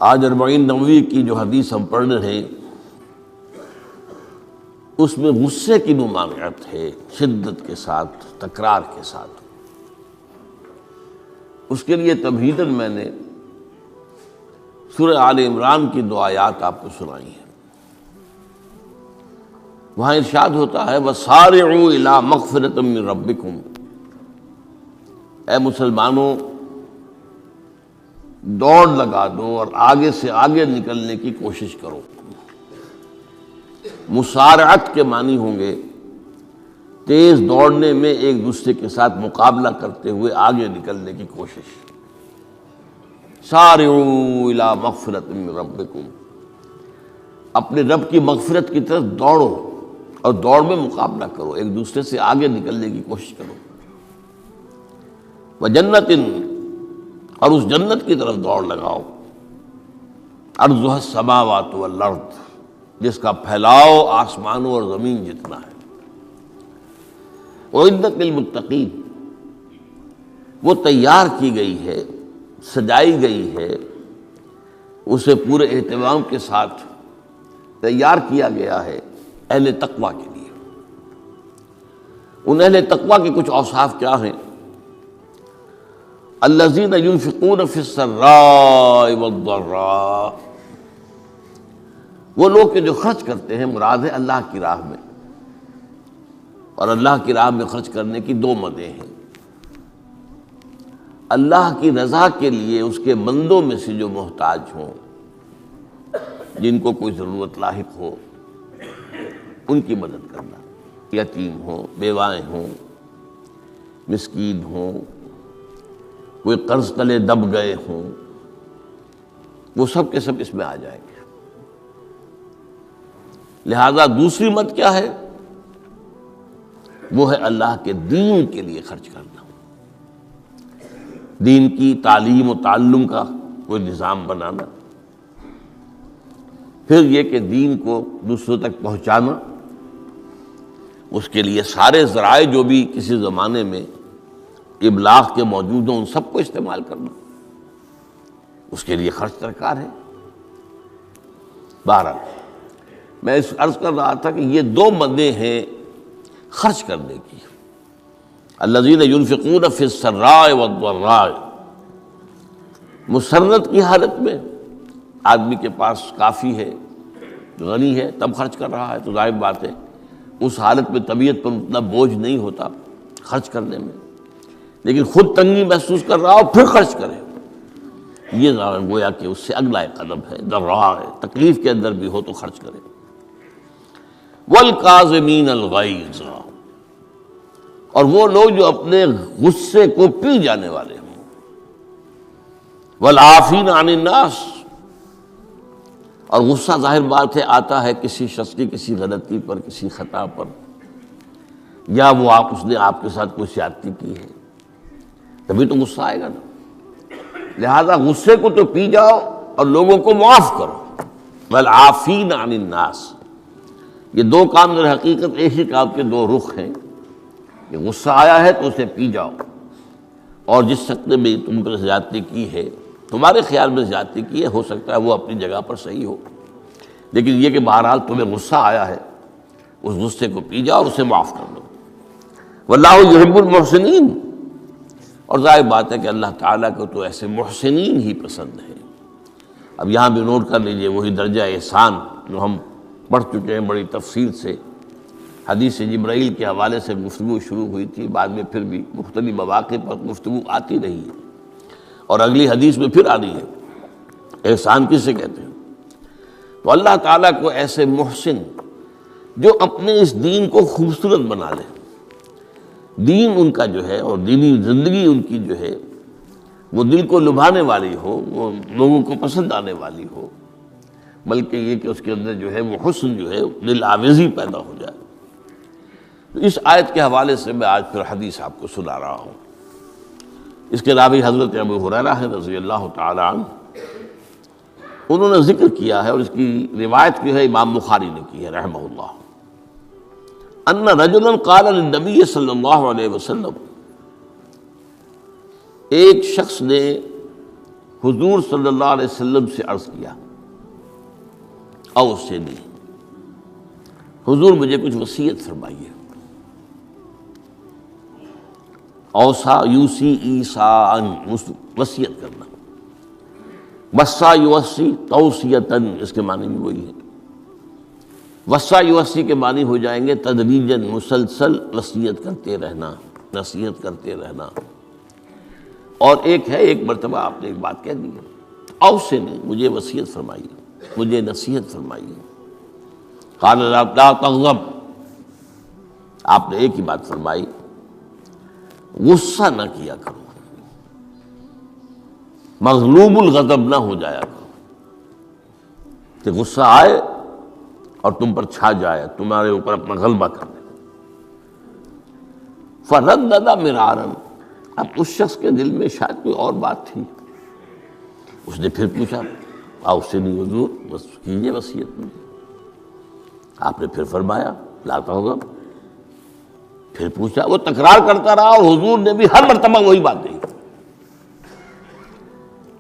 آج 40 نووی کی جو حدیث ہم پڑھ رہے ہیں اس میں غصے کی ممانعت ہے، شدت کے ساتھ، تکرار کے ساتھ۔ اس کے لیے تمہیداً میں نے سورہ آل عمران کی 2 آیات آپ کو سنائی ہیں۔ وہاں ارشاد ہوتا ہے وَسَارِعُوا إِلَىٰ مَغْفِرَةٍ مِّن رَبِّكُمْ، اے مسلمانوں دوڑ لگا دو اور آگے سے آگے نکلنے کی کوشش کرو۔ مسارعت کے معنی ہوں گے تیز دوڑنے میں ایک دوسرے کے ساتھ مقابلہ کرتے ہوئے آگے نکلنے کی کوشش۔ سارعوا الی مغفرۃ من ربکم، اپنے رب کی مغفرت کی طرف دوڑو اور دوڑ میں مقابلہ کرو، ایک دوسرے سے آگے نکلنے کی کوشش کرو۔ وجنت، اور اس جنت کی طرف دوڑ لگاؤ، عرضها السماوات والارض، جس کا پھیلاؤ آسمانوں اور زمین جتنا ہے۔ اعدت للمتقین، وہ تیار کی گئی ہے، سجائی گئی ہے، اسے پورے اہتمام کے ساتھ تیار کیا گیا ہے اہل تقویٰ کے لیے۔ ان اہل تقویٰ کے کچھ اوصاف کیا ہیں؟ الذین ينفقون فی السراء والضراء، وہ لوگ کہ جو خرچ کرتے ہیں، مراد ہے اللہ کی راہ میں، اور اللہ کی راہ میں خرچ کرنے کی 2 مدیں ہیں۔ اللہ کی رضا کے لیے اس کے بندوں میں سے جو محتاج ہوں، جن کو کوئی ضرورت لاحق ہو، ان کی مدد کرنا، یتیم ہوں، بیوائیں ہوں، مسکین ہوں، کوئی قرض تلے دب گئے ہوں، وہ سب کے سب اس میں آ جائیں گے۔ لہذا دوسری مت کیا ہے؟ وہ ہے اللہ کے دین کے لیے خرچ کرنا، دین کی تعلیم و تعلم کا کوئی نظام بنانا، پھر یہ کہ دین کو دوسروں تک پہنچانا، اس کے لیے سارے ذرائع جو بھی کسی زمانے میں ابلاغ کے موجود ہوں ان سب کو استعمال کرنا، اس کے لیے خرچ درکار ہے۔ بہرحال میں اس عرض کر رہا تھا کہ یہ 2 مدیں ہیں خرچ کرنے کی۔ الذین ينفقون فی السراء والضراء، مسرت کی حالت میں آدمی کے پاس کافی ہے، غنی ہے، تب خرچ کر رہا ہے تو ظاہر بات ہے اس حالت میں طبیعت پر اتنا بوجھ نہیں ہوتا خرچ کرنے میں، لیکن خود تنگی محسوس کر رہا ہو پھر خرچ کرے، یہ گویا کہ اس سے اگلا ایک قدم ہے، ضراء ہے، تکلیف کے اندر بھی ہو تو خرچ کرے۔ والکاظمین الغیظ، اور وہ لوگ جو اپنے غصے کو پی جانے والے ہوں۔ والعافین عن الناس، اور غصہ ظاہر بات ہے آتا ہے کسی شخص کی کسی غلطی پر، کسی خطا پر، یا وہ اس نے آپ کے ساتھ کوئی زیادتی کی ہے، تبھی تو غصہ آئے گا نا۔ لہذا غصے کو تو پی جاؤ اور لوگوں کو معاف کرو۔ والعافین عن الناس، یہ 2 کام در حقیقت ایک ہی کام کے 2 رخ ہیں، کہ غصہ آیا ہے تو اسے پی جاؤ، اور جس شخص نے بھی تم پر زیادتی کی ہے، تمہارے خیال میں زیادتی کی ہے، ہو سکتا ہے وہ اپنی جگہ پر صحیح ہو، لیکن یہ کہ بہرحال تمہیں غصہ آیا ہے، اس غصے کو پی جاؤ اور اسے معاف کر دو۔ واللہ یحب المحسنین، اور ظاہر بات ہے کہ اللہ تعالیٰ کو تو ایسے محسنین ہی پسند ہے۔ اب یہاں بھی نوٹ کر لیجئے وہی درجہ احسان جو ہم پڑھ چکے ہیں بڑی تفصیل سے، حدیث جبرائیل کے حوالے سے گفتگو شروع ہوئی تھی، بعد میں پھر بھی مختلف مواقع پر گفتگو آتی رہی ہے، اور اگلی حدیث میں پھر آ رہی ہے۔ احسان کسے کہتے ہیں؟ تو اللہ تعالیٰ کو ایسے محسن جو اپنے اس دین کو خوبصورت بنا لے، دین ان کا جو ہے اور دینی زندگی ان کی جو ہے وہ دل کو لبھانے والی ہو، وہ لوگوں کو پسند آنے والی ہو، بلکہ یہ کہ اس کے اندر جو ہے وہ حسن جو ہے دل آویزی پیدا ہو جائے۔ تو اس آیت کے حوالے سے میں آج پھر حدیث آپ کو سنا رہا ہوں۔ اس کے راوی حضرت ابو ہریرہ ہے رضی اللہ تعالی عنہ، انہوں نے ذکر کیا ہے، اور اس کی روایت جو ہے امام بخاری نے کی ہے رحمہ اللہ، ان رجلا قال للنبی صلی اللہ علیہ وسلم، ایک شخص نے حضور صلی اللہ علیہ وسلم سے عرض کیا، اوصنی، حضور مجھے کچھ وصیت فرمائیے۔ اوصا یوسی ایصاءً، وصیت کرنا، وصا یوصی توصیتاً، اس کے معنی بھی وہی ہے۔ وصا یوصی کے معنی ہو جائیں گے تدریجاً، مسلسل وصیت کرتے رہنا، نصیحت کرتے رہنا۔ اور ایک ہے، ایک مرتبہ آپ نے ایک بات کہہ دی ہے، اوصنی، مجھے وصیت فرمائیے، مجھے نصیحت فرمائیے۔ قال لا تغضب، آپ نے ایک ہی بات فرمائی، غصہ نہ کیا کرو، مغلوب الغضب نہ ہو جایا کرو، کہ غصہ آئے اور تم پر چھا جائے، تمہارے اوپر اپنا غلبہ کر دے۔ فردد مرارا، اب اس شخص کے دل میں شاید کوئی اور بات تھی، اس نے پھر پوچھا، اوصنی حضور، بس کیجیے وصیت مجھے۔ آپ نے پھر فرمایا لا تغضب، پھر پوچھا، وہ تکرار کرتا رہا اور حضور نے بھی ہر مرتبہ وہی بات کہی۔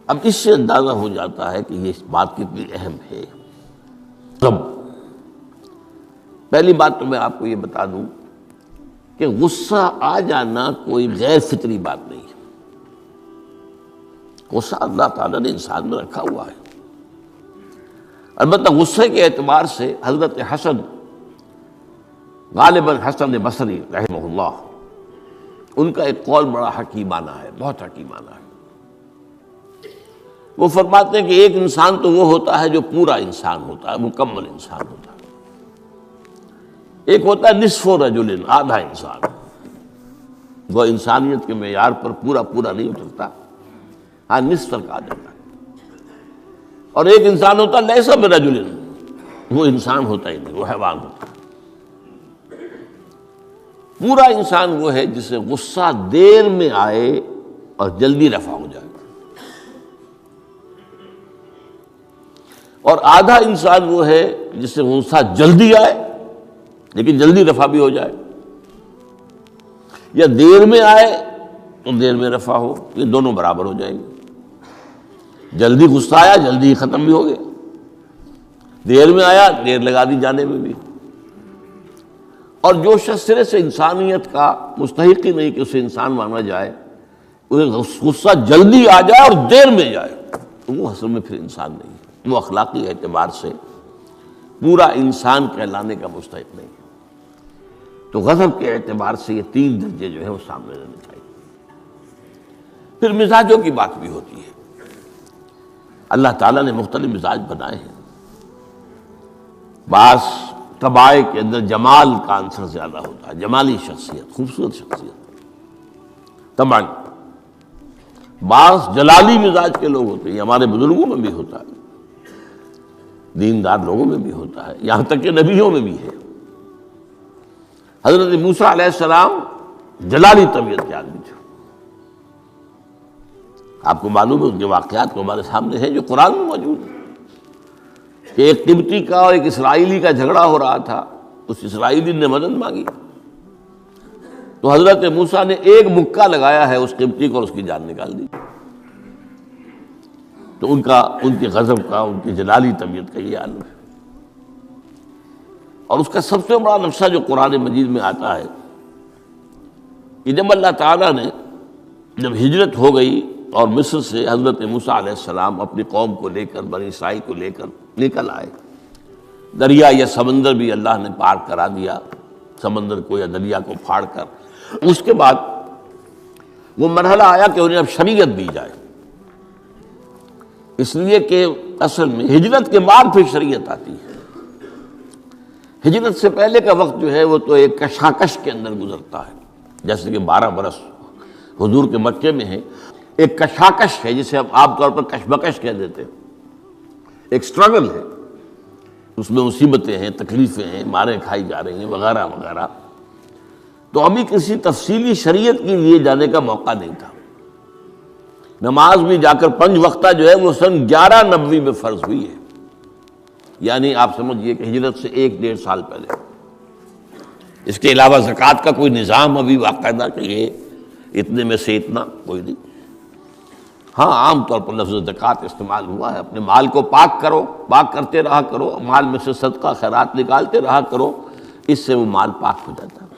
اب اس سے اندازہ ہو جاتا ہے کہ یہ بات کتنی اہم ہے۔ تب پہلی بات تو میں آپ کو یہ بتا دوں کہ غصہ آ جانا کوئی غیر فطری بات نہیں ہے، غصہ اللہ تعالیٰ نے انسان میں رکھا ہوا ہے۔ البتہ غصے کے اعتبار سے حضرت حسن، غالباً حسن بصری رحمہ اللہ، ان کا ایک قول بڑا حکیمانہ ہے، بہت حکیمانہ ہے۔ وہ فرماتے ہیں کہ ایک انسان تو وہ ہوتا ہے جو پورا انسان ہوتا ہے، مکمل انسان ہوتا ہے، ایک ہوتا ہے نصف رجل، آدھا انسان، وہ انسانیت کے معیار پر پورا نہیں اترتا، ہاں نصف تک آ جاتا ہے۔ اور ایک انسان ہوتا ہے لیس برجل، وہ انسان ہوتا ہی نہیں، وہ حیوان ہوتا ہے۔ پورا انسان وہ ہے جسے غصہ دیر میں آئے اور جلدی رفع ہو جائے، اور آدھا انسان وہ ہے جسے غصہ جلدی آئے لیکن جلدی رفع بھی ہو جائے، یا دیر میں آئے تو دیر میں رفع ہو، یہ دونوں برابر ہو جائیں گے۔ جلدی غصہ آیا، جلدی ہی ختم بھی ہو گیا، دیر میں آیا، دیر لگا دی جانے میں بھی۔ اور جو شخص سرے سے انسانیت کا مستحق ہی نہیں کہ اسے انسان مانا جائے، اسے غصہ جلدی آ جائے اور دیر میں جائے، تو وہ اصل میں پھر انسان نہیں ہے، وہ اخلاقی اعتبار سے پورا انسان کہلانے کا مستحق نہیں ہے۔ تو غضب کے اعتبار سے یہ تین درجے جو ہے وہ سامنے رہنے چاہیے۔ پھر مزاجوں کی بات بھی ہوتی ہے، اللہ تعالیٰ نے مختلف مزاج بنائے ہیں۔ بعض طبائع کے اندر جمال کا عنصر زیادہ ہوتا ہے، جمالی شخصیت، خوبصورت شخصیت طبعاً۔ بعض جلالی مزاج کے لوگ ہوتے ہیں، یہ ہمارے بزرگوں میں بھی ہوتا ہے، دیندار لوگوں میں بھی ہوتا ہے، یہاں تک کہ نبیوں میں بھی ہے۔ حضرت موسیٰ علیہ السلام جلالی طبیعت کے آدمی تھے، آپ کو معلوم ہے، ان کے واقعات کو ہمارے سامنے ہیں جو قرآن میں موجود ہیں، کہ ایک قبطی کا اور ایک اسرائیلی کا جھگڑا ہو رہا تھا، اس اسرائیلی نے مدد مانگی تو حضرت موسیٰ نے ایک مکہ لگایا ہے اس قبطی کو اور اس کی جان نکال دی۔ تو ان کے غضب کا، ان کی جلالی طبیعت کا یہ عالم ہے۔ اور اس کا سب سے بڑا نقشہ جو قرآن مجید میں آتا ہے کہ جب اللہ تعالیٰ نے جب ہجرت ہو گئی اور مصر سے حضرت موسیٰ علیہ السلام اپنی قوم کو لے کر، بنی اسرائیل کو لے کر نکل آئے، دریا یا سمندر بھی اللہ نے پار کرا دیا، سمندر کو یا دریا کو پھاڑ کر، اس کے بعد وہ مرحلہ آیا کہ انہیں اب شریعت دی جائے، اس لیے کہ اصل میں ہجرت کے بعد پھر شریعت آتی ہے۔ ہجرت سے پہلے کا وقت جو ہے وہ تو ایک کشاکش کے اندر گزرتا ہے، جیسے کہ 12 برس حضور کے مکے میں ہے، ایک کشاکش ہے جسے ہم عام طور پر کشمکش کہہ دیتے ہیں، ایک سٹرگل ہے، اس میں مصیبتیں ہیں، تکلیفیں ہیں، ماریں کھائی جا رہی ہیں وغیرہ وغیرہ۔ تو ابھی کسی تفصیلی شریعت کے لیے جانے کا موقع نہیں تھا۔ نماز بھی جا کر 5 وقتہ جو ہے وہ سن 1190 میں فرض ہوئی ہے، یعنی آپ سمجھئے کہ ہجرت سے 1-1.5 سال پہلے۔ اس کے علاوہ زکوٰۃ کا کوئی نظام ابھی باقاعدہ کہ یہ اتنے میں سے اتنا کوئی نہیں۔ ہاں عام طور پر لفظ زکوٰۃ استعمال ہوا ہے، اپنے مال کو پاک کرو، پاک کرتے رہا کرو، مال میں سے صدقہ خیرات نکالتے رہا کرو، اس سے وہ مال پاک ہو جاتا ہے۔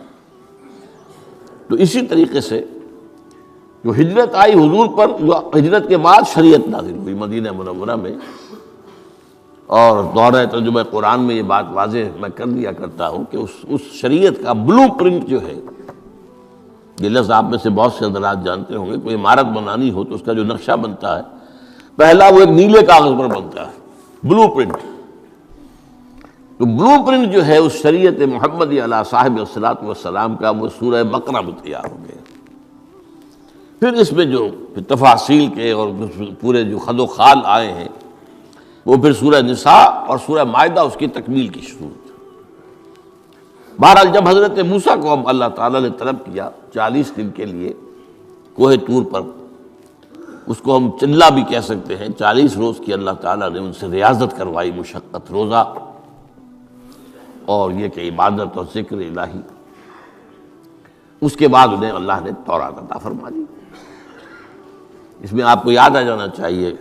تو اسی طریقے سے جو ہجرت آئی حضور پر، جو ہجرت کے بعد شریعت نازل ہوئی مدینہ منورہ میں، اور دورہ ترجمہ قرآن میں یہ بات واضح میں کر دیا کرتا ہوں کہ اس شریعت کا بلو پرنٹ جو ہے، یہ لفظ آپ میں سے بہت سے حضرات جانتے ہوں گے، کوئی عمارت بنانی ہو تو اس کا جو نقشہ بنتا ہے پہلا وہ ایک نیلے کاغذ پر بنتا ہے، بلو پرنٹ۔ تو بلو پرنٹ جو ہے اس شریعت محمدی علیہ صاحب الصلاۃ والسلام کا، وہ سورہ بقرہ میں تیار ہو گیا۔ پھر اس میں جو تفاصیل کے اور پورے جو خد و خال آئے ہیں وہ پھر سورہ نساء اور سورہ مائدہ اس کی تکمیل کی صورت۔ بہرحال جب حضرت موسیٰ کو اب اللہ تعالیٰ نے طلب کیا 40 دن کے لیے کوہ طور پر، اس کو ہم چلہ بھی کہہ سکتے ہیں، 40 روز کی اللہ تعالیٰ نے ان سے ریاضت کروائی، مشقت، روزہ اور یہ کہ عبادت اور ذکر الہی۔ اس کے بعد انہیں اللہ نے تورات عطا فرما دی۔ اس میں آپ کو یاد آ جانا چاہیے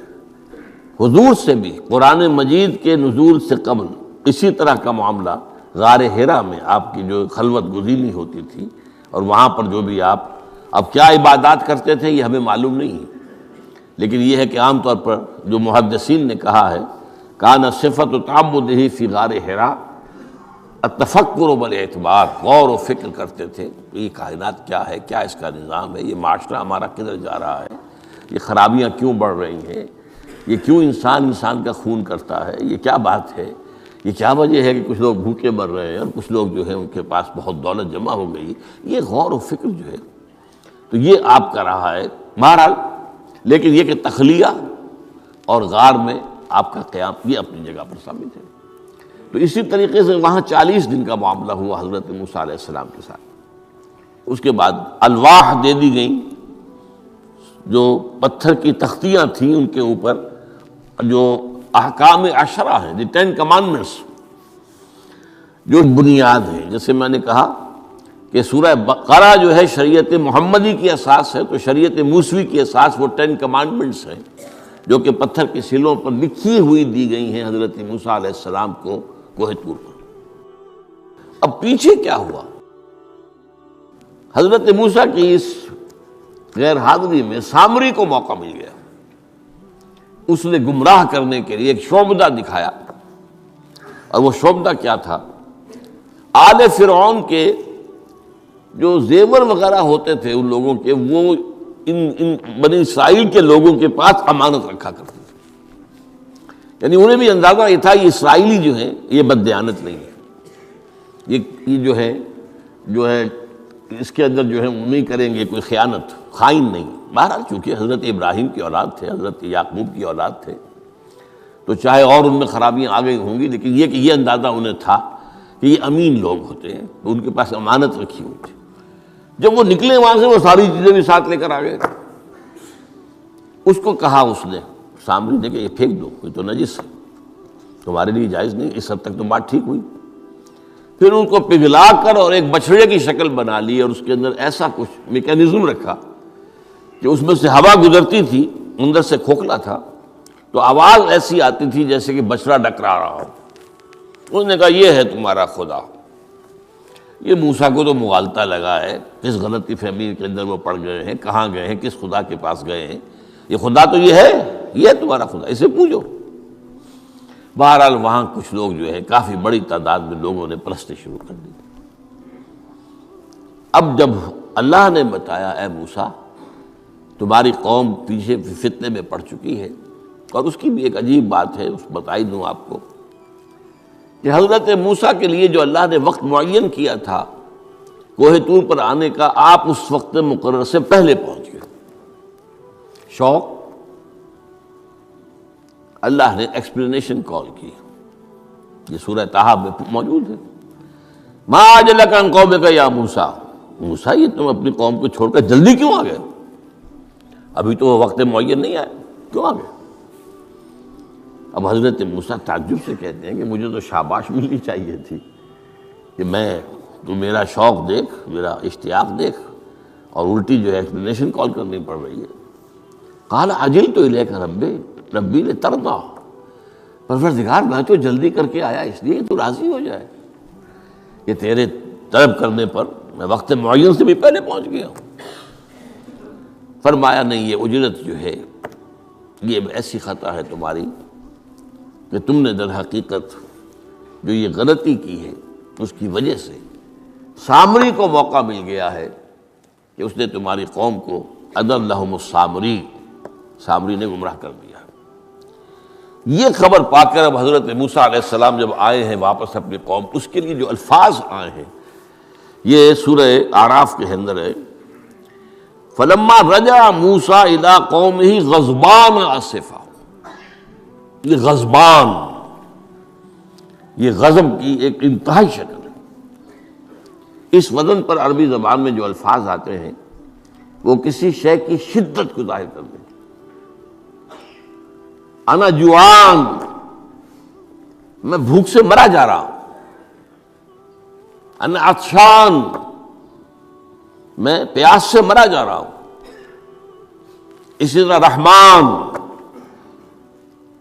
حضور سے بھی قرآن مجید کے نزول سے قبل اسی طرح کا معاملہ غار حرا میں آپ کی جو خلوت گزینی ہوتی تھی، اور وہاں پر جو بھی آپ اب کیا عبادات کرتے تھے یہ ہمیں معلوم نہیں ہے، لیکن یہ ہے کہ عام طور پر جو محدثین نے کہا ہے کان صفت تعبدہ فی غار حرا التفکر والاعتبار، غور و فکر کرتے تھے یہ کائنات کیا ہے، کیا اس کا نظام ہے، یہ معاشرہ ہمارا کدھر جا رہا ہے، یہ خرابیاں کیوں بڑھ رہی ہیں، یہ کیوں انسان کا خون کرتا ہے، یہ کیا بات ہے، یہ کیا وجہ ہے کہ کچھ لوگ بھوکے مر رہے ہیں اور کچھ لوگ جو ہے ان کے پاس بہت دولت جمع ہو گئی، یہ غور و فکر جو ہے تو یہ آپ کا رہا ہے بہرحال۔ لیکن یہ کہ تخلیہ اور غار میں آپ کا قیام یہ اپنی جگہ پر ثابت ہے۔ تو اسی طریقے سے وہاں 40 دن کا معاملہ ہوا حضرت موسیٰ علیہ السلام کے ساتھ۔ اس کے بعد الواح دے دی گئیں، جو پتھر کی تختیاں تھیں ان کے اوپر جو احکام عشرہ ہیں، دی 10 کمانڈمنٹس، جو بنیاد ہیں۔ جیسے میں نے کہا کہ سورہ بقرہ جو ہے شریعت محمدی کی اساس ہے، تو شریعت موسوی کی اساس وہ 10 کمانڈمنٹس ہیں جو کہ پتھر کی سلوں پر لکھی ہوئی دی گئی ہیں حضرت موسیٰ علیہ السلام کو کوہ طور پر۔ اب پیچھے کیا ہوا؟ حضرت موسیٰ کی اس غیر حاضری میں سامری کو موقع مل گیا، اس نے گمراہ کرنے کے لیے ایک شعبدہ دکھایا، اور وہ شعبدہ کیا تھا؟ آل فرعون کے جو زیور وغیرہ ہوتے تھے ان لوگوں کے، وہ ان بنی اسرائیل کے لوگوں کے پاس امانت رکھا کرتے تھے، یعنی انہیں بھی اندازہ یہ تھا یہ اسرائیلی جو ہیں یہ بددیانت نہیں ہے، یہ جو ہے اس کے اندر جو ہے وہ نہیں کریں گے کوئی خیانت، خائن نہیں۔ بہرحال چونکہ حضرت ابراہیم کی اولاد تھے، حضرت یعقوب کی اولاد تھے، تو چاہے اور ان میں خرابیاں آ گئی ہوں گی، لیکن یہ کہ یہ اندازہ انہیں تھا کہ یہ امین لوگ ہوتے ہیں، تو ان کے پاس امانت رکھی ہوئی تھی۔ جب وہ نکلے وہاں سے وہ ساری چیزیں بھی ساتھ لے کر آ گئے۔ اس کو کہا اس نے سامری نے کہ یہ پھینک دو، یہ تو نجس ہے، تمہارے لیے جائز نہیں۔ اس حد تک تو بات ٹھیک ہوئی۔ پھر ان کو پگھلا کر اور ایک بچڑے کی شکل بنا لی، اور اس کے اندر ایسا کچھ میکینزم رکھا کہ اس میں سے ہوا گزرتی تھی، اندر سے کھوکھلا تھا، تو آواز ایسی آتی تھی جیسے کہ بچڑا ڈکرا رہا ہو۔ انہوں نے کہا یہ ہے تمہارا خدا۔ یہ موسیٰ کو تو مغالطہ لگا ہے، کس غلطی فہمی کے اندر وہ پڑ گئے ہیں، کہاں گئے ہیں، کس خدا کے پاس گئے ہیں، یہ خدا تو یہ ہے تمہارا خدا، اسے پوجو۔ بہرحال وہاں کچھ لوگ جو ہے کافی بڑی تعداد میں لوگوں نے پرستی شروع کر دی۔ اب جب اللہ نے بتایا اے موسیٰ تمہاری قوم پیچھے فتنے میں پڑ چکی ہے، اور اس کی بھی ایک عجیب بات ہے، اس بتائی دوں آپ کو کہ حضرت موسیٰ کے لیے جو اللہ نے وقت معین کیا تھا کوہ طور پر آنے کا، آپ اس وقت مقرر سے پہلے پہنچ گئے۔ شوق اللہ نے ایکسپلینیشن کال کی، یہ سورہ طٰہٰ میں موجود ہے۔ ما اعجلک عن قومک یا موسیٰ، موسیٰ یہ تم اپنی قوم کو چھوڑ کر جلدی کیوں آ گئے؟ ابھی تو وہ وقت معین نہیں آیا، کیوں آ گئے؟ اب حضرت موسیٰ تعجب سے کہتے ہیں کہ مجھے تو شاباش ملنی چاہیے تھی کہ تو میرا شوق دیکھ، میرا اشتیاق دیکھ، اور الٹی جو ہے ایکسپلینیشن کال کرنی پڑ رہی ہے۔ قال عجلت الیک ربی لترضی، پروردگار میں تو جلدی کر کے آیا اس لیے کہ تو راضی ہو جائے، کہ تیرے طلب کرنے پر میں وقت معین سے بھی پہلے پہنچ گیا ہوں۔ فرمایا نہیں، یہ اجرت جو ہے یہ ایسی خطا ہے تمہاری کہ تم نے در حقیقت جو یہ غلطی کی ہے اس کی وجہ سے سامری کو موقع مل گیا ہے کہ اس نے تمہاری قوم کو اضلھم السامری، سامری نے گمراہ کر دیا۔ یہ خبر پا کر اب حضرت موسیٰ علیہ السلام جب آئے ہیں واپس اپنی قوم، اس کے لیے جو الفاظ آئے ہیں یہ سورہ اعراف کے اندر ہے، فلما رجع موسیٰ الی قومہ غضبان اسفا۔ یہ غضبان، یہ غضب کی ایک انتہائی شکل ہے۔ اس وزن پر عربی زبان میں جو الفاظ آتے ہیں وہ کسی شے کی شدت کو ظاہر کرتے ہیں۔ انا جوعان، میں بھوک سے مرا جا رہا ہوں۔ انا عطشان، میں پیاس سے مرا جا رہا ہوں۔ اسی طرح رحمان،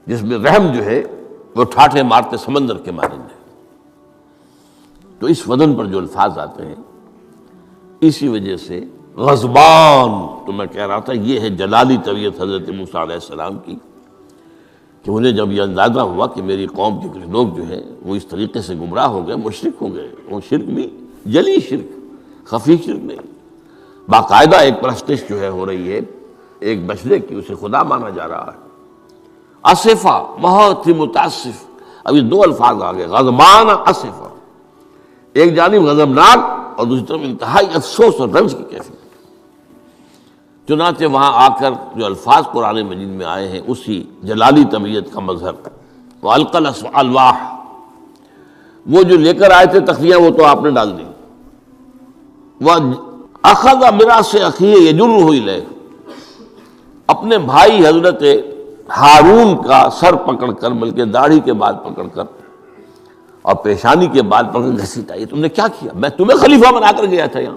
جس میں رحم جو ہے وہ ٹھاٹھے مارتے سمندر کے مانند ہے۔ تو اس وزن پر جو الفاظ آتے ہیں اسی وجہ سے غضبان، تو میں کہہ رہا تھا یہ ہے جلالی طبیعت حضرت موسیٰ علیہ السلام کی، کہ انہیں جب یہ اندازہ ہوا کہ میری قوم کے کچھ لوگ جو ہیں وہ اس طریقے سے گمراہ ہو گئے، مشرک ہو گئے، وہ شرک بھی جلی شرک، خفی شرک نہیں، باقاعدہ ایک پرستش جو ہے ہو رہی ہے ایک بشرے کی، اسے خدا مانا جا رہا ہے۔ اسفا، بہت ہی متاسف۔ اب یہ دو الفاظ آ گئے، غضبان اسفا، ایک جانب غضبناک اور دوسری طرف انتہائی افسوس اور رنج کی کیفیت۔ چنانچہ وہاں آ کر جو الفاظ قرآن مجید میں آئے ہیں اسی جلالی طبیعت کا مظہر، وَأَلْقَى الْأَلْوَاحَ، وہ جو لے کر آئے تھے تختیاں وہ تو آپ نے ڈال دی۔ وَأَخَذَ بِرَأْسِ أَخِيهِ يَجُرُّهُ إِلَيْهِ، اپنے بھائی حضرت ہارون کا سر پکڑ کر، بلکہ داڑھی کے بال پکڑ کر اور پیشانی کے بال پکڑ کر گھسیٹا، یہ تم نے کیا کیا؟ میں تمہیں خلیفہ بنا کر گیا تھا یہاں،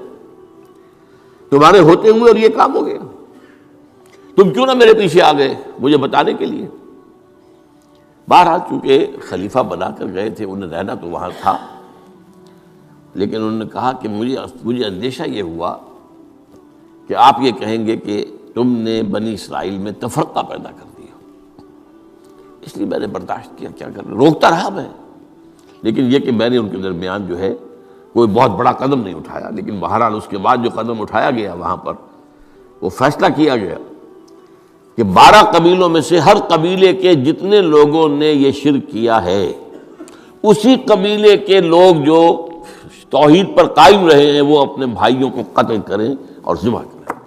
تمہارے ہوتے ہوئے اور یہ کام ہو گیا، تم کیوں نہ میرے پیچھے آ گئے مجھے بتانے کے لیے؟ بہرحال چونکہ خلیفہ بنا کر گئے تھے، انہیں رہنا تو وہاں تھا، لیکن انہوں نے کہا کہ مجھے اندیشہ یہ ہوا کہ آپ یہ کہیں گے کہ تم نے بنی اسرائیل میں تفرقہ پیدا کر دیا، اس لیے میں نے برداشت کیا، کیا کر روکتا رہا میں، لیکن یہ کہ میں نے ان کے درمیان جو ہے کوئی بہت بڑا قدم نہیں اٹھایا۔ لیکن بہرحال اس کے بعد جو قدم اٹھایا گیا وہاں پر وہ فیصلہ کیا گیا کہ 12 قبیلوں میں سے ہر قبیلے کے جتنے لوگوں نے یہ شرک کیا ہے اسی قبیلے کے لوگ جو توحید پر قائم رہے ہیں وہ اپنے بھائیوں کو قتل کریں اور ذبح کریں۔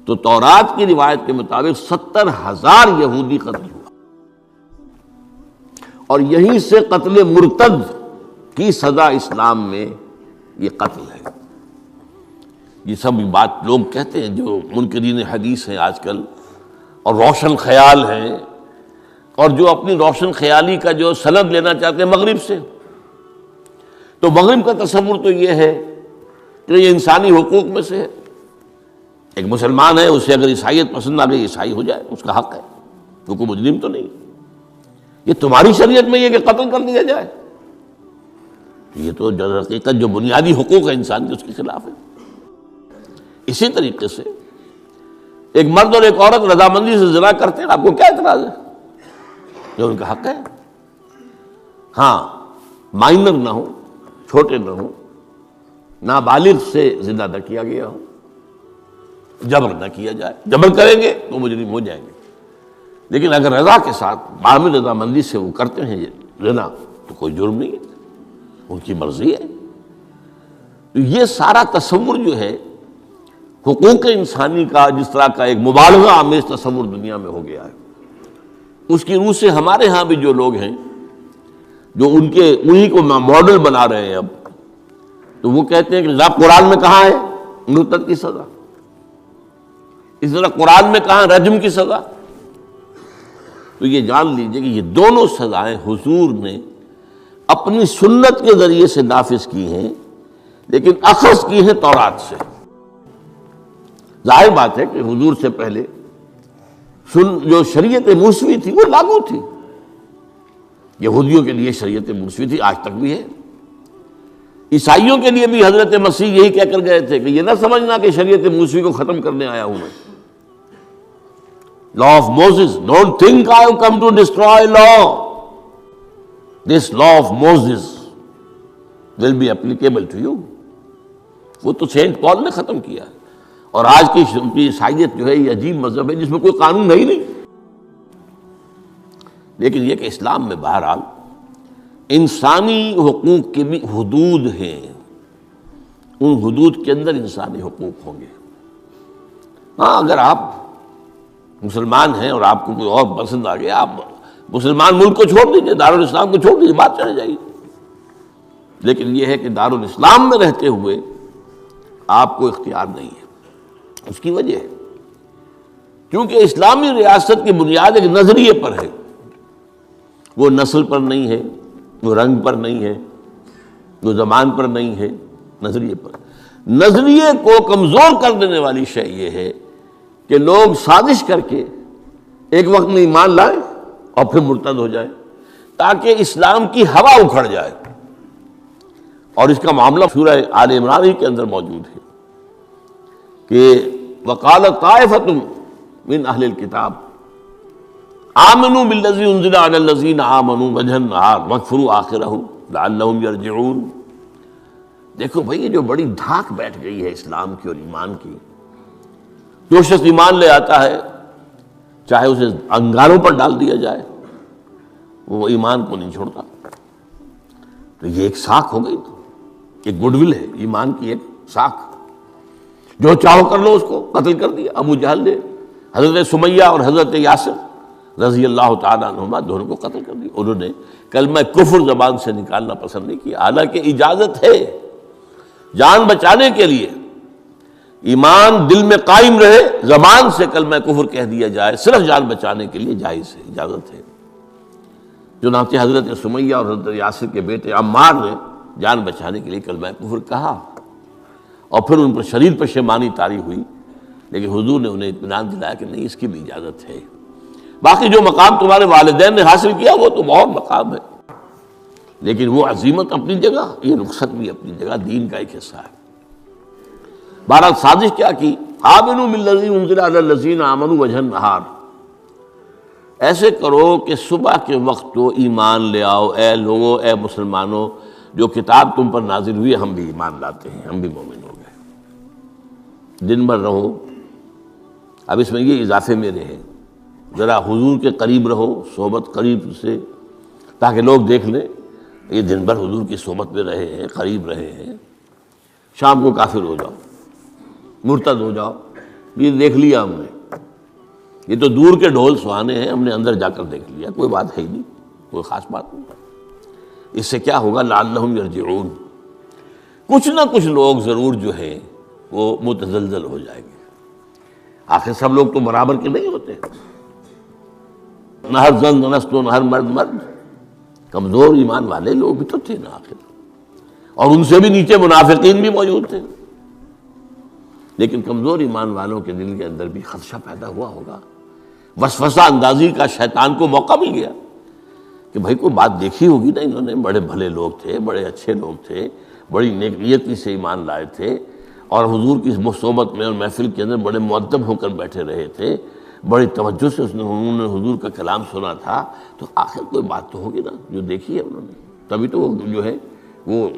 تو تورات کی روایت کے مطابق 70,000 یہودی قتل ہوا، اور یہیں سے قتل مرتد کی سزا اسلام میں یہ قتل ہے۔ یہ سب بات لوگ کہتے ہیں جو منکرین حدیث ہیں آج کل اور روشن خیال ہیں، اور جو اپنی روشن خیالی کا جو سند لینا چاہتے ہیں مغرب سے، تو مغرب کا تصور تو یہ ہے کہ یہ انسانی حقوق میں سے ہے، ایک مسلمان ہے اسے اگر عیسائیت پسند آ گئی عیسائی ہو جائے، اس کا حق ہے، وہ کوئی مجرم تو نہیں۔ یہ تمہاری شریعت میں یہ کہ قتل کر دیا جائے، یہ تو در حقیقت جو بنیادی حقوق ہے انسان کے اس کے خلاف ہے۔ اسی طریقے سے ایک مرد اور ایک عورت رضامندی سے زنا کرتے ہیں، آپ کو کیا اعتراض ہے؟ جو ان کا حق ہے، ہاں مائنر نہ ہو، چھوٹے نہ ہو، نابالغ سے زنا نہ کیا گیا ہو، جبر نہ کیا جائے، جبر کریں گے تو مجرم ہو جائیں گے، لیکن اگر رضا کے ساتھ باہمی رضامندی سے وہ کرتے ہیں یہ زنا تو کوئی جرم نہیں ہے، ان کی مرضی ہے۔ تو یہ سارا تصور جو ہے حقوق انسانی کا جس طرح کا ایک مبالغہ آمیز تصور دنیا میں ہو گیا ہے، اس کی روح سے ہمارے ہاں بھی جو لوگ ہیں جو انہی کو ماڈل بنا رہے ہیں اب، تو وہ کہتے ہیں کہ جناب قرآن میں کہاں ہے مرتد کی سزا، اس طرح قرآن میں کہاں رجم کی سزا؟ تو یہ جان لیجئے کہ یہ دونوں سزائیں حضور نے اپنی سنت کے ذریعے سے نافذ کی ہیں، لیکن اخذ کی ہیں تورات سے۔ ظاہر بات ہے کہ حضور سے پہلے جو شریعت موسوی تھی وہ لاگو تھی. یہودیوں کے لیے شریعت موسوی تھی، آج تک بھی ہے. عیسائیوں کے لیے بھی حضرت مسیح یہی کہہ کر گئے تھے کہ یہ نہ سمجھنا کہ شریعت موسوی کو ختم کرنے آیا ہوں میں. Law of Moses, don't think I have come to destroy law. This law of Moses will be applicable to you. وہ تو سینٹ پال نے ختم کیا. اور آج کی عیسائیت جو ہے یہ عجیب مذہب ہے جس میں کوئی قانون ہے ہی نہیں. لیکن یہ کہ اسلام میں بہرحال انسانی حقوق کے بھی حدود ہیں، ان حدود کے اندر انسانی حقوق ہوں گے. ہاں اگر آپ مسلمان ہیں اور آپ کو کوئی اور پسند آ گیا، آپ مسلمان ملک کو چھوڑ دیجیے، دارالاسلام کو چھوڑ دیجیے، بات چلے جائے گی. لیکن یہ ہے کہ دارالاسلام میں رہتے ہوئے آپ کو اختیار نہیں ہے. اس کی وجہ ہے کیونکہ اسلامی ریاست کی بنیاد ایک نظریے پر ہے. وہ نسل پر نہیں ہے، وہ رنگ پر نہیں ہے، وہ زبان پر نہیں ہے، نظریے پر. نظریے کو کمزور کر دینے والی شے یہ ہے کہ لوگ سازش کر کے ایک وقت میں ایمان لائیں اور پھر مرتد ہو جائیں تاکہ اسلام کی ہوا اکھڑ جائے. اور اس کا معاملہ سورہ آل عمران ہی کے اندر موجود ہے کہ وقالت طائفۃ من اہل الکتاب آمنوا بالذی انزل علی الذین آمنوا وجہ النہار واکفروا آخرہ لعلہم یرجعون. دیکھو بھائی یہ جو بڑی دھاک بیٹھ گئی ہے اسلام کی اور ایمان کی. جو شخص ایمان لے آتا ہے چاہے اسے انگاروں پر ڈال دیا جائے وہ ایمان کو نہیں چھوڑتا. تو یہ ایک ساکھ ہو گئی، ایک گڈ ول ہے ایمان کی، ایک ساکھ. جو چاہو کر لو اس کو قتل کر دیا. ابو جہل نے حضرت سمیہ اور حضرت یاسر رضی اللہ تعالیٰ عنہما دونوں کو قتل کر دیا. انہوں نے کلمہ کفر زبان سے نکالنا پسند نہیں کیا، حالانکہ اجازت ہے جان بچانے کے لیے. ایمان دل میں قائم رہے، زبان سے کلمہ کفر کہہ دیا جائے صرف جان بچانے کے لیے جائز ہے، اجازت ہے. چنانچہ حضرت سمیہ اور حضرت یاسر کے بیٹے عمار نے جان بچانے کے لیے کلمہ کفر کہا اور پھر ان پر شدید پشیمانی طاری ہوئی. لیکن حضور نے انہیں اطمینان دلایا کہ نہیں، اس کی بھی اجازت ہے. باقی جو مقام تمہارے والدین نے حاصل کیا وہ تو بہت مقام ہے، لیکن وہ عظیمت اپنی جگہ، یہ رخصت بھی اپنی جگہ، دین کا ایک حصہ ہے. بہرحال سازش کیا کی؟ آمنوا بالذی انزل علی الذین آمنوا وجہ النہار. ایسے کرو کہ صبح کے وقت تو ایمان لے آؤ اے لوگو، اے مسلمانوں، جو کتاب تم پر نازل ہوئی ہم بھی ایمان لاتے ہیں، ہم بھی مومن ہو گئے. دن بھر رہو. اب اس میں یہ اضافے میرے ہیں، ذرا حضور کے قریب رہو، صحبت قریب سے، تاکہ لوگ دیکھ لیں یہ دن بھر حضور کی صحبت میں رہے ہیں، قریب رہے ہیں. شام کو کافر ہو جاؤ، مرتد ہو جاؤ، یہ دیکھ لیا ہم نے، یہ تو دور کے ڈھول سہانے ہیں، ہم نے اندر جا کر دیکھ لیا، کوئی بات ہے ہی نہیں، کوئی خاص بات نہیں. اس سے کیا ہوگا؟ لعلہم یرجعون. کچھ نہ کچھ لوگ ضرور جو ہیں وہ متزلزل ہو جائیں گے. آخر سب لوگ تو برابر کے نہیں ہوتے، نہ ہر زن نست و نہ ہر مرد مرد. کمزور ایمان والے لوگ بھی تو تھے نا آخر، اور ان سے بھی نیچے منافقین بھی موجود تھے. لیکن کمزور ایمان والوں کے دل کے اندر بھی خدشہ پیدا ہوا ہوگا، وسوسہ اندازی کا شیطان کو موقع مل گیا کہ بھائی کوئی بات دیکھی ہوگی نا، انہوں نے بڑے بھلے لوگ تھے، بڑے اچھے لوگ تھے، بڑی نیک نیتی سے ایمان لائے تھے، اور حضور کی صحبت میں اور محفل کے اندر بڑے مؤدب ہو کر بیٹھے رہے تھے، بڑی توجہ سے انہوں نے حضور کا کلام سنا تھا. تو آخر کوئی بات تو ہوگی نا جو دیکھی ہے انہوں نے، تبھی تو وہ جو ہے وہ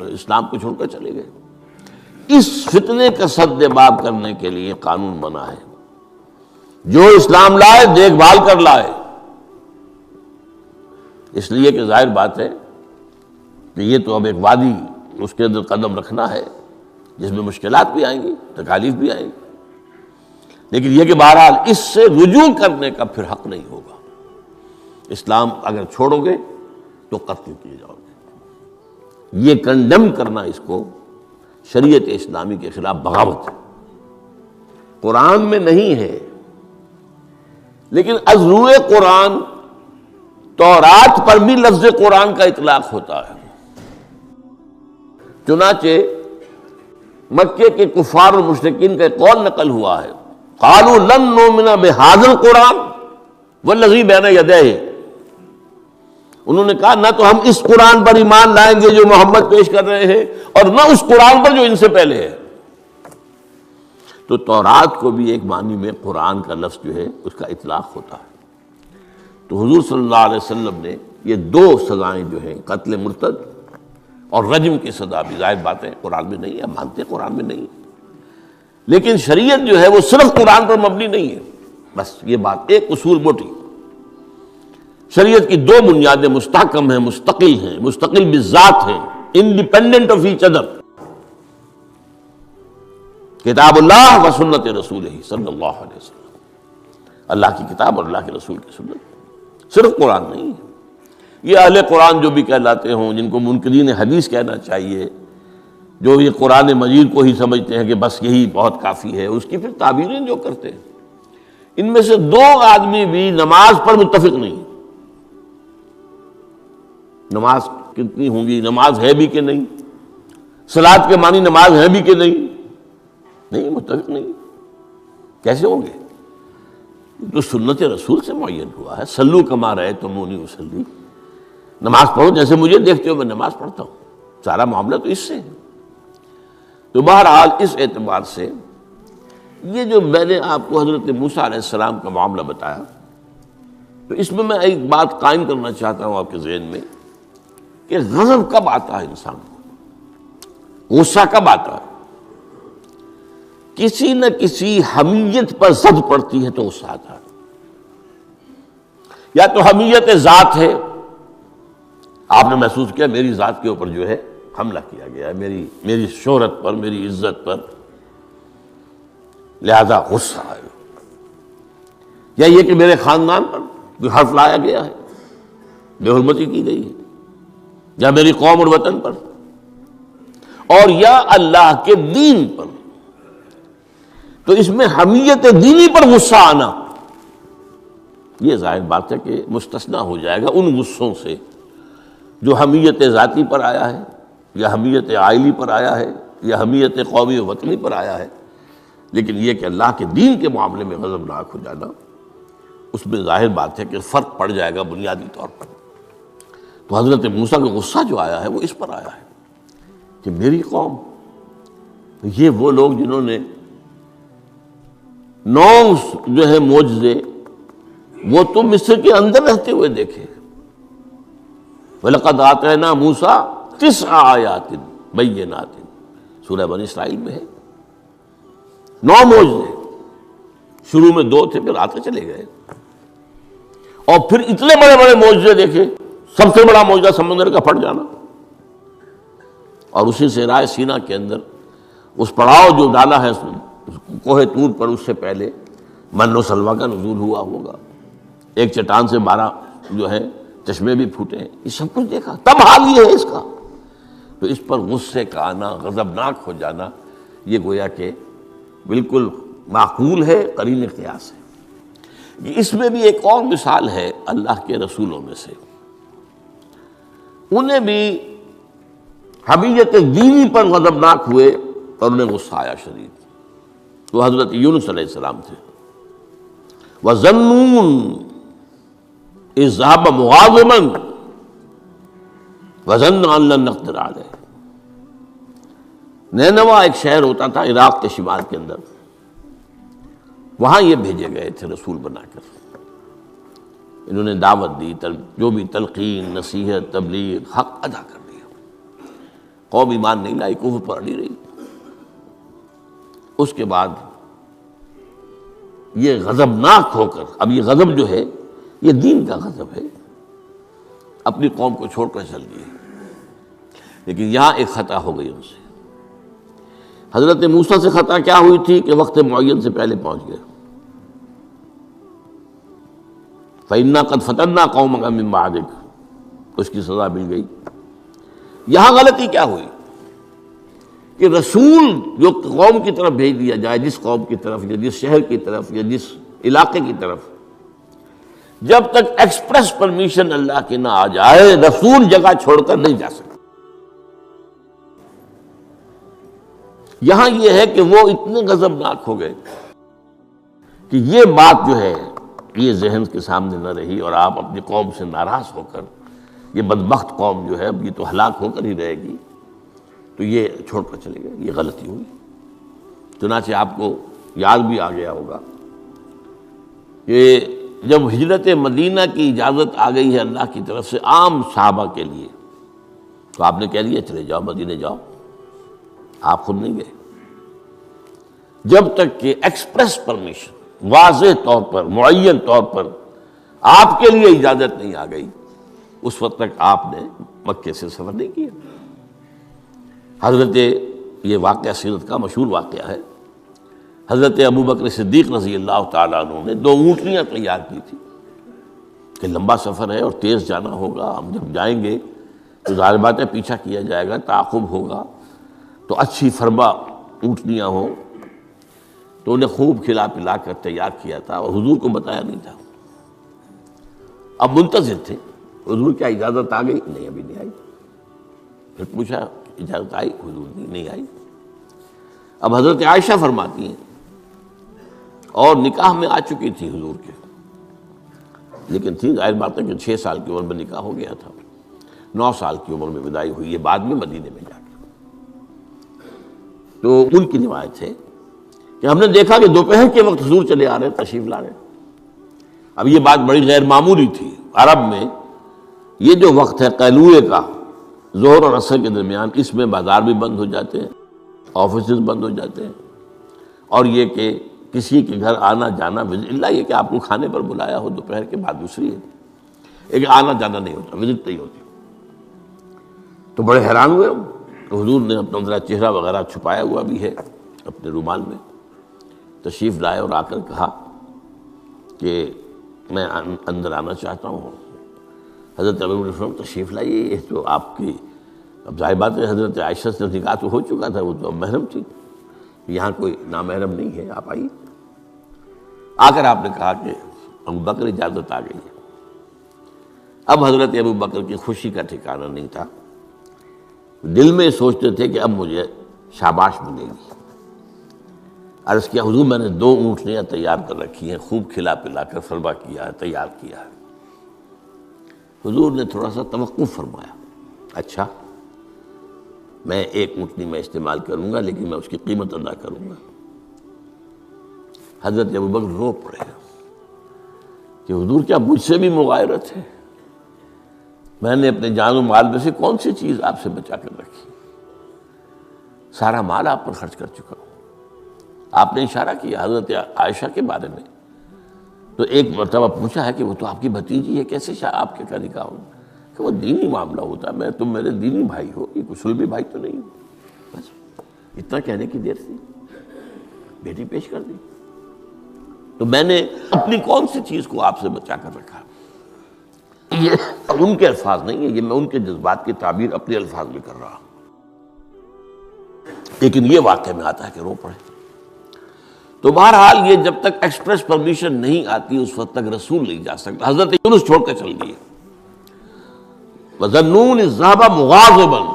اسلام کو چھوڑ کر چلے گئے. اس فتنے کا سد باب کرنے کے لیے قانون بنا ہے، جو اسلام لائے دیکھ بھال کر لائے. اس لیے کہ ظاہر بات ہے کہ یہ تو اب ایک وادی، اس کے اندر قدم رکھنا ہے جس میں مشکلات بھی آئیں گی، تکالیف بھی آئیں گی. لیکن یہ کہ بہرحال اس سے رجوع کرنے کا پھر حق نہیں ہوگا. اسلام اگر چھوڑو گے تو قتل کیے جاؤ گے. یہ کنڈم کرنا اس کو شریعت اسلامی کے خلاف بغاوت ہے. قرآن میں نہیں ہے، لیکن از روئے قرآن تورات پر بھی لفظ قرآن کا اطلاق ہوتا ہے. چنانچہ مکے کے کفار اور مشرکین کا قول نقل ہوا ہے قالوا لن نؤمن بهذا القرآن والذی بین یدیہ، انہوں نے کہا نہ تو ہم اس قرآن پر ایمان لائیں گے جو محمد پیش کر رہے ہیں، اور نہ اس قرآن پر جو ان سے پہلے ہے۔ تو تورات کو بھی ایک معنی میں قرآن کا لفظ جو ہے اس کا اطلاق ہوتا ہے۔ تو حضور صلی اللہ علیہ وسلم نے یہ دو سزائیں جو ہیں، قتل مرتد اور رجم کی سزا بھی، ظاہر بات ہے قرآن میں نہیں ہے، ہم مانتے ہیں قرآن میں نہیں ہے، لیکن شریعت جو ہے وہ صرف قرآن پر مبنی نہیں ہے۔ بس یہ بات ایک اصول موٹی، شریعت کی دو بنیادیں مستحکم ہیں، مستقل بالذات ہیں، انڈیپینڈنٹ آف ایچ ادر، کتاب اللہ و سنت رسولہ صلی اللہ علیہ وسلم، اللہ کی کتاب اور اللہ کے رسول کی سنت، صرف قرآن نہیں ہے۔ یہ اہل قرآن جو بھی کہلاتے ہوں، جن کو منکرین حدیث کہنا چاہیے، جو یہ قرآن مجید کو ہی سمجھتے ہیں کہ بس یہی بہت کافی ہے، اس کی پھر تعبیریں جو کرتے ہیں، ان میں سے دو آدمی بھی نماز پر متفق نہیں۔ نماز کتنی ہوں گی، نماز ہے بھی کہ نہیں، صلاۃ کے معنی نماز ہے بھی کہ نہیں، متفق نہیں، کیسے ہوں گے؟ تو سنت رسول سے معین ہوا ہے، صلو کما رأیتمونی اصلی، نماز پڑھو جیسے مجھے دیکھتے ہو میں نماز پڑھتا ہوں، سارا معاملہ تو اس سے ہے۔ تو بہرحال اس اعتبار سے یہ جو میں نے آپ کو حضرت موسیٰ علیہ السلام کا معاملہ بتایا، تو اس میں میں ایک بات قائم کرنا چاہتا ہوں آپ کے ذہن میں، کہ غضب کب آتا ہے انسان کو، غصہ کب آتا ہے؟ کسی نہ کسی حمیت پر زد پڑتی ہے تو غصہ آتا ہے، یا تو حمیت ذات ہے، آپ نے محسوس کیا میری ذات کے اوپر جو ہے حملہ کیا گیا ہے، میری شہرت پر، میری عزت پر، لہذا غصہ ہے، یا یہ کہ میرے خاندان پر کوئی حرف لایا گیا ہے، بے حرمتی کی گئی ہے، یا میری قوم اور وطن پر، اور یا اللہ کے دین پر، تو اس میں حمیت دینی پر غصہ آنا یہ ظاہر بات ہے کہ مستثنیٰ ہو جائے گا ان غصوں سے جو حمیت ذاتی پر آیا ہے، یا حمیت عائلی پر آیا ہے، یا حمیت قومی و وطنی پر آیا ہے۔ لیکن یہ کہ اللہ کے دین کے معاملے میں غضبناک ہو جانا، اس میں ظاہر بات ہے کہ فرق پڑ جائے گا بنیادی طور پر۔ تو حضرت موسیٰ کا غصہ جو آیا ہے وہ اس پر آیا ہے کہ میری قوم، یہ وہ لوگ جنہوں نے 9 جو ہے معجزے وہ تو مصر کے اندر رہتے ہوئے دیکھے، وَلَقَدْ آتَيْنَا مُوسَىٰ 9 آیات بینات، سورہ بنی اسرائیل میں ہے 9 معجزے، شروع میں 2 تھے پھر آتے چلے گئے، اور پھر اتنے بڑے بڑے معجزے دیکھے، سب سے بڑا معجزہ سمندر کا پھٹ جانا، اور اسی صحرائے سینا کے اندر اس پڑاؤ جو ڈالا ہے کوہ طور پر، اس سے پہلے من و سلویٰ کا نزول ہوا ہوگا، ایک چٹان سے 12 جو ہے چشمے بھی پھوٹے ہیں، یہ سب کچھ دیکھا، تب حال یہ ہے اس کا۔ تو اس پر غصے کا آنا، غضبناک ہو جانا، یہ گویا کہ بالکل معقول ہے، قرین قیاس ہے۔ اس میں بھی ایک اور مثال ہے اللہ کے رسولوں میں سے، انہیں بھی حمیت دینی پر غضبناک ہوئے اور انہیں غصہ آیا شدید، وہ حضرت یونس علیہ السلام تھے۔ وَظَنُّونَ إِذْ ذَهَبَ مُغَاضِبًا وَظَنَّ أَن لَّن نَّقْدِرَ عَلَيْهِ، نینوا ایک شہر ہوتا تھا عراق کے شمال کے اندر، وہاں یہ بھیجے گئے تھے رسول بنا کر، انہوں نے دعوت دی، جو بھی تلقین، نصیحت، تبلیغ، حق ادا کر دیا، قوم ایمان نہیں لائی، کفر پر اڑی رہی۔ اس کے بعد یہ غضبناک ہو کر، اب یہ غضب جو ہے یہ دین کا غضب ہے، اپنی قوم کو چھوڑ کر چل گئے، لیکن یہاں ایک خطا ہو گئی ان سے۔ حضرت موسیٰ سے خطا کیا ہوئی تھی کہ وقت معین سے پہلے پہنچ گئے، فَإِنَّا قَدْ فَتَنَّا قَوْمَكَ مِن بَعْدِكَ، اس کی سزا مل گئی۔ یہاں غلطی کیا ہوئی کہ رسول جو قوم کی طرف بھیج دیا جائے، جس قوم کی طرف یا جس شہر کی طرف یا جس علاقے کی طرف، جب تک ایکسپریس پرمیشن اللہ کی نہ آ جائے، رسول جگہ چھوڑ کر نہیں جا سکتا۔ یہاں یہ ہے کہ وہ اتنے غضبناک ہو گئے کہ یہ بات جو ہے یہ ذہن کے سامنے نہ رہی اور آپ اپنی قوم سے ناراض ہو کر یہ بدبخت قوم جو ہے اب یہ تو ہلاک ہو کر ہی رہے گی تو یہ چھوڑ کر چلے گئے، یہ غلطی ہوئی۔ چنانچہ آپ کو یاد بھی آ گیا ہوگا کہ جب ہجرت مدینہ کی اجازت آ گئی ہے اللہ کی طرف سے عام صحابہ کے لیے، تو آپ نے کہہ دیا چلے جاؤ مدینہ جاؤ، آپ خود نہیں گئے جب تک کہ ایکسپریس پرمیشن واضح طور پر معین طور پر آپ کے لیے اجازت نہیں آ گئی، اس وقت تک آپ نے مکے سے سفر نہیں کیا۔ حضرت یہ واقعہ سیرت کا مشہور واقعہ ہے، حضرت ابوبکر صدیق رضی اللہ تعالیٰ عنہ نے 2 اونٹنیاں تیار کی تھی کہ لمبا سفر ہے اور تیز جانا ہوگا، ہم جب جائیں گے تو ظاہر بات ہے پیچھا کیا جائے گا، تعاقب ہوگا، تو اچھی فربا اونٹنیاں ہوں، تو انہیں خوب کھلا پلا کر تیار کیا تھا اور حضور کو بتایا نہیں تھا۔ اب منتظر تھے حضور کیا اجازت آ گئی؟ نہیں ابھی نہیں آئی۔ پھر پوچھا اجازت آئی؟ حضور نہیں آئی۔ اب حضرت عائشہ فرماتی ہیں اور نکاح میں آ چکی تھی حضور کے، لیکن تھی ظاہر بات ہے کہ 6 سال کی عمر میں نکاح ہو گیا تھا، 9 سال کی عمر میں وداعی ہوئی ہے بعد میں مدینے میں جا کے۔ تو ان کی روایت ہے کہ ہم نے دیکھا کہ دوپہر کے وقت حضور چلے آ رہے، تشریف لا رہے۔ اب یہ بات بڑی غیر معمولی تھی، عرب میں یہ جو وقت ہے قیلولے کا، ظہر اور عصر کے درمیان، اس میں بازار بھی بند ہو جاتے ہیں، آفیسز بند ہو جاتے ہیں، اور یہ کہ کسی کے گھر آنا جانا اللہ یہ کہ آپ کو کھانے پر بلایا ہو دوپہر کے بعد دوسری ہے، ایک آنا جانا نہیں ہوتا، وزٹ نہیں ہوتی۔ تو بڑے حیران ہوئے ہم، تو حضور نے اپنا ذرا چہرہ وغیرہ چھپایا ہوا بھی ہے اپنے رومال میں، تشریف لائے اور آ کر کہا کہ میں اندر آنا چاہتا ہوں۔ حضرت ابوبکر تشریف لائیے، یہ تو آپ کی اب ظاہر بات ہے حضرت عائشہ سے نکاح تو ہو چکا تھا، وہ تو اب محرم تھی، یہاں کوئی نامحرم نہیں ہے، آپ آئیے۔ آ کر آپ نے کہا کہ ابوبکر اجازت آ گئی ہے۔ اب حضرت ابوبکر کی خوشی کا ٹھکانہ نہیں تھا، دل میں سوچتے تھے کہ اب مجھے شاباش ملے گی۔ عرض کیا حضور میں نے 2 اونٹنیاں تیار کر رکھی ہیں، خوب کھلا پلا کر فرما کیا ہے، تیار کیا ہے۔ حضور نے تھوڑا سا توقف فرمایا، اچھا میں 1 اونٹنی میں استعمال کروں گا لیکن میں اس کی قیمت ادا کروں گا۔ حضرت ابوبکر رو پڑے کہ حضور کیا مجھ سے بھی مغایرت ہے؟ میں نے اپنے جان و مال میں سے کون سی چیز آپ سے بچا کر رکھی؟ سارا مال آپ پر خرچ کر چکا ہوں۔ آپ نے اشارہ کیا حضرت عائشہ کے بارے میں، تو ایک مرتبہ پوچھا ہے کہ وہ تو آپ کی بھتیجی ہے، کیسے آپ کے کا نکاح ہو؟ کہ وہ دینی معاملہ ہوتا ہے، تم میرے دینی بھائی ہو، یہ کوئی سلبی بھائی تو نہیں ہو۔ بس اتنا کہنے کی دیر تھی، بیٹی پیش کر دی۔ تو میں نے اپنی کون سی چیز کو آپ سے بچا کر رکھا؟ یہ ان کے الفاظ نہیں ہے، یہ میں ان کے جذبات کی تعبیر اپنے الفاظ میں کر رہا ہوں، لیکن یہ واقعہ میں آتا ہے کہ رو پڑے۔ تو بہرحال یہ جب تک ایکسپریس پرمیشن نہیں آتی اس وقت تک رسول نہیں جا سکتا۔ حضرت یونس چھوڑ کر چل دیے، وَظَنُّونِ الذَّهَبَ مُغَاضِبًا،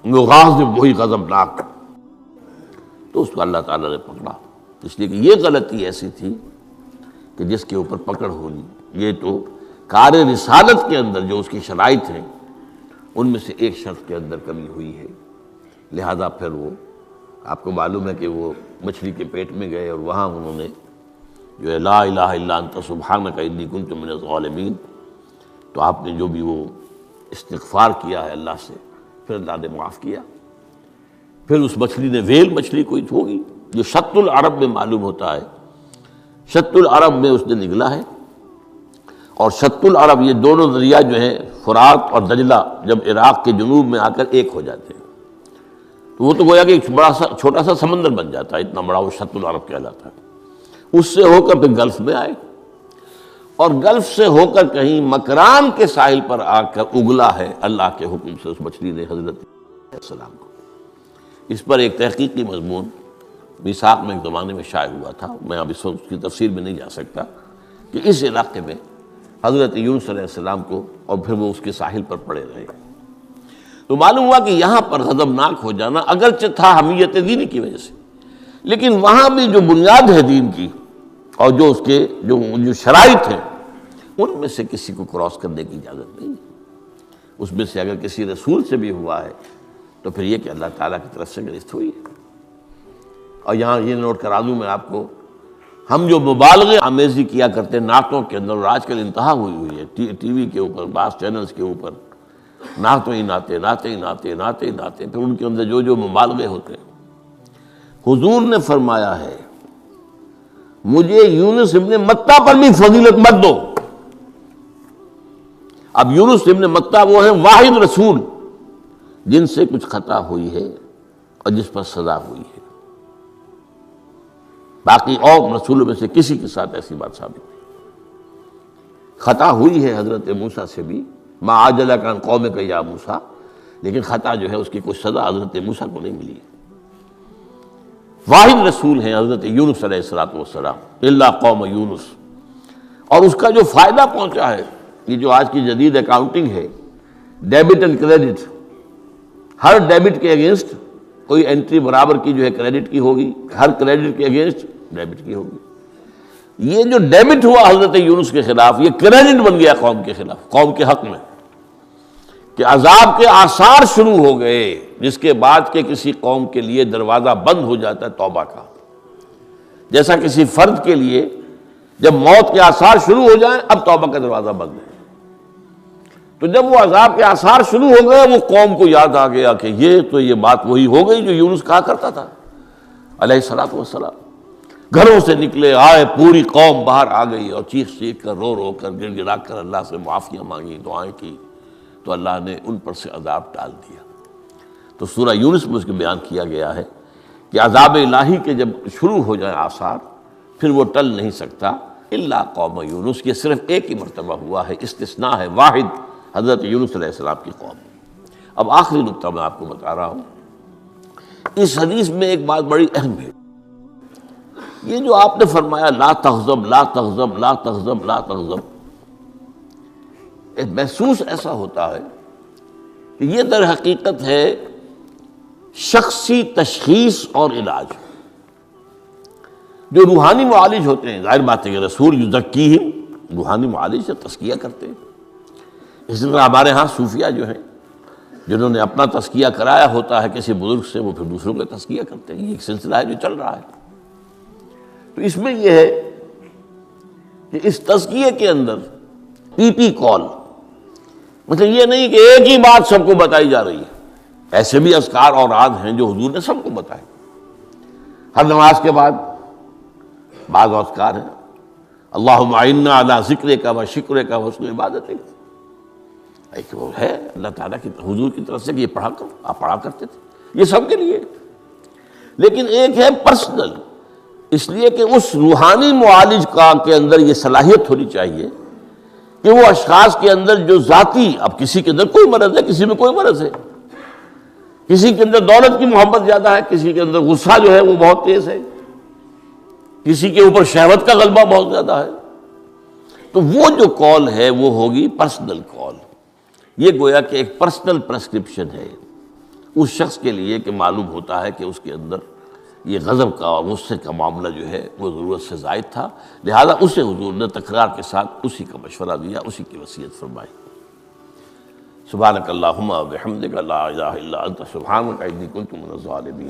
مغاضب وہی غضبناک، تو اس کو اللہ تعالیٰ نے پکڑا، اس لیے کہ یہ غلطی ایسی تھی کہ جس کے اوپر پکڑ ہونی، یہ تو کار رسالت کے اندر جو اس کی شرائط ہیں ان میں سے ایک شرط کے اندر کمی ہوئی ہے، لہذا پھر وہ آپ کو معلوم ہے کہ وہ مچھلی کے پیٹ میں گئے اور وہاں انہوں نے جو ہے لا الہ الا انت سبحانک انی کنت من الظالمین، تو آپ نے جو بھی وہ استغفار کیا ہے اللہ سے، پھر اللہ نے معاف کیا۔ پھر اس مچھلی نے، ویل مچھلی کوئی ہوگی جو شط العرب میں معلوم ہوتا ہے، شط العرب میں اس نے نگلا ہے، اور شط العرب یہ دونوں دریا جو ہیں فرات اور دجلہ جب عراق کے جنوب میں آ کر ایک ہو جاتے ہیں تو وہ تو گویا کہ ایک بڑا سا چھوٹا سا سمندر بن جاتا ہے، اتنا بڑا وہ شط العرب کہلاتا ہے۔ اس سے ہو کر پھر گلف میں آئے، اور گلف سے ہو کر کہیں مکران کے ساحل پر آ کر اگلا ہے اللہ کے حکم سے اس مچھلی نے حضرت السلام کو۔ اس پر ایک تحقیقی مضمون میثاق میں ایک زمانے میں شائع ہوا تھا، میں اب اس وقت اس کی تفسیر میں نہیں جا سکتا، کہ اس علاقے میں حضرت یونس علیہ السلام کو اور پھر وہ اس کے ساحل پر پڑے رہے، تو معلوم ہوا کہ یہاں پر غضبناک ہو جانا اگرچہ تھا حمیت دینی کی وجہ سے، لیکن وہاں بھی جو بنیاد ہے دین کی اور جو اس کے جو شرائط ہیں ان میں سے کسی کو کراس کرنے کی اجازت نہیں ہے۔ اس میں سے اگر کسی رسول سے بھی ہوا ہے تو پھر یہ کہ اللہ تعالیٰ کی طرف سے گرفت ہوئی ہے۔ اور یہاں یہ نوٹ کرا دوں میں آپ کو، ہم جو مبالغے آمیزی کیا کرتے ہیں نعتوں کے اندر، اور آج کل انتہا ہوئی ہے ٹی وی کے اوپر، بعض چینلز کے اوپر نعتوں ہی نعتیں، نعتیں ہی نعتیں، نعتیں ہی نعتیں، پھر ان کے اندر جو مبالغے ہوتے ہیں۔ حضور نے فرمایا ہے مجھے یونس ابن متہ پر بھی فضیلت مت دو۔ اب یونس ابن متہ وہ ہیں واحد رسول جن سے کچھ خطا ہوئی ہے اور جس پر سزا ہوئی ہے، باقی اور رسولوں میں سے کسی کے ساتھ ایسی بات ثابت نہیں۔ خطا ہوئی ہے حضرت موسیٰ سے بھی، ما عجلک عن قومک یا موسیٰ، لیکن خطا جو ہے اس کی کوئی سزا حضرت موسیٰ کو نہیں ملی ہے۔ واحد رسول ہیں حضرت یونس علیہ السلام، الا قوم یونس، اور اس کا جو فائدہ پہنچا ہے، یہ جو آج کی جدید اکاؤنٹنگ ہے، debit and credit, Hare debit کے اگینسٹ کوئی انٹری برابر کی جو ہے کریڈٹ کی ہوگی، ہر کریڈٹ کے اگینسٹ ڈیبٹ کی ہوگی۔ یہ جو ڈیبٹ ہوا حضرت یونس کے خلاف، یہ کریڈٹ بن گیا قوم کے خلاف، قوم کے حق میں، کہ عذاب کے آثار شروع ہو گئے، جس کے بعد کہ کسی قوم کے لیے دروازہ بند ہو جاتا ہے توبہ کا، جیسا کسی فرد کے لیے جب موت کے آثار شروع ہو جائیں اب توبہ کا دروازہ بند ہے، تو جب وہ عذاب کے آثار شروع ہو گئے وہ قوم کو یاد آ گیا کہ یہ بات وہی ہو گئی جو یونس کہا کرتا تھا علیہ الصلوۃ والسلام۔ گھروں سے نکلے آئے، پوری قوم باہر آ گئی اور چیخ چیخ کر، رو رو کر، گر گرا کر اللہ سے معافیاں مانگی، دعائیں کی، تو اللہ نے ان پر سے عذاب ٹال دیا۔ تو سورہ یونس میں اس کو بیان کیا گیا ہے کہ عذاب الہی کے جب شروع ہو جائیں آثار پھر وہ ٹل نہیں سکتا، الا قوم یونس، یہ صرف ایک ہی مرتبہ ہوا ہے، استثناء ہے واحد، حضرت یونس علیہ السلام کی قوم۔ اب آخری نقطہ میں آپ کو بتا رہا ہوں، اس حدیث میں ایک بات بڑی اہم ہے، یہ جو آپ نے فرمایا لا تغضب لا تغضب لا تغضب لا تغضب، ایک محسوس ایسا ہوتا ہے کہ یہ در حقیقت ہے شخصی تشخیص اور علاج۔ جو روحانی معالج ہوتے ہیں، ظاہر بات ہے کہ رسول یزکیہم، روحانی معالج سے تزکیہ کرتے ہیں، اسی طرح ہمارے ہاں صوفیہ جو ہیں جنہوں نے اپنا تزکیہ کرایا ہوتا ہے کسی بزرگ سے، وہ پھر دوسروں کا تزکیہ کرتے ہیں، یہ ایک سلسلہ ہے جو چل رہا ہے۔ تو اس میں یہ ہے کہ اس تزکیے کے اندر پی پی کال، مطلب یہ نہیں کہ ایک ہی بات سب کو بتائی جا رہی ہے، ایسے بھی اذکار اور راز ہیں جو حضور نے سب کو بتائے۔ ہر نماز کے بعد بعض اذکار ہیں، اللہم اعنا علی ذکرک و شکرک و حسن عبادتک، ایک وہ ہے اللہ تعالیٰ کی حضور کی طرف سے کہ یہ پڑھا کرو، آپ پڑھا کرتے تھے، یہ سب کے لیے۔ لیکن ایک ہے پرسنل، اس لیے کہ اس روحانی معالج کا کے اندر یہ صلاحیت ہونی چاہیے کہ وہ اشخاص کے اندر جو ذاتی، اب کسی کے اندر کوئی مرض ہے، کسی میں کوئی مرض ہے، کسی کے اندر دولت کی محبت زیادہ ہے، کسی کے اندر غصہ جو ہے وہ بہت تیز ہے، کسی کے اوپر شہوت کا غلبہ بہت زیادہ ہے، تو وہ جو کال ہے وہ ہوگی پرسنل کال۔ یہ گویا کہ ایک پرسنل پرسکرپشن ہے اس شخص کے لیے کہ معلوم ہوتا ہے کہ اس کے اندر یہ غضب کا اور غصے کا معاملہ جو ہے وہ ضرورت سے زائد تھا، لہذا اسے حضور نے تکرار کے ساتھ اسی کا مشورہ دیا، اسی کی وصیت فرمائی۔ سبحانک اللہم و بحمدک لا الہ الا انت سبحانک انی کنت من الظالمین۔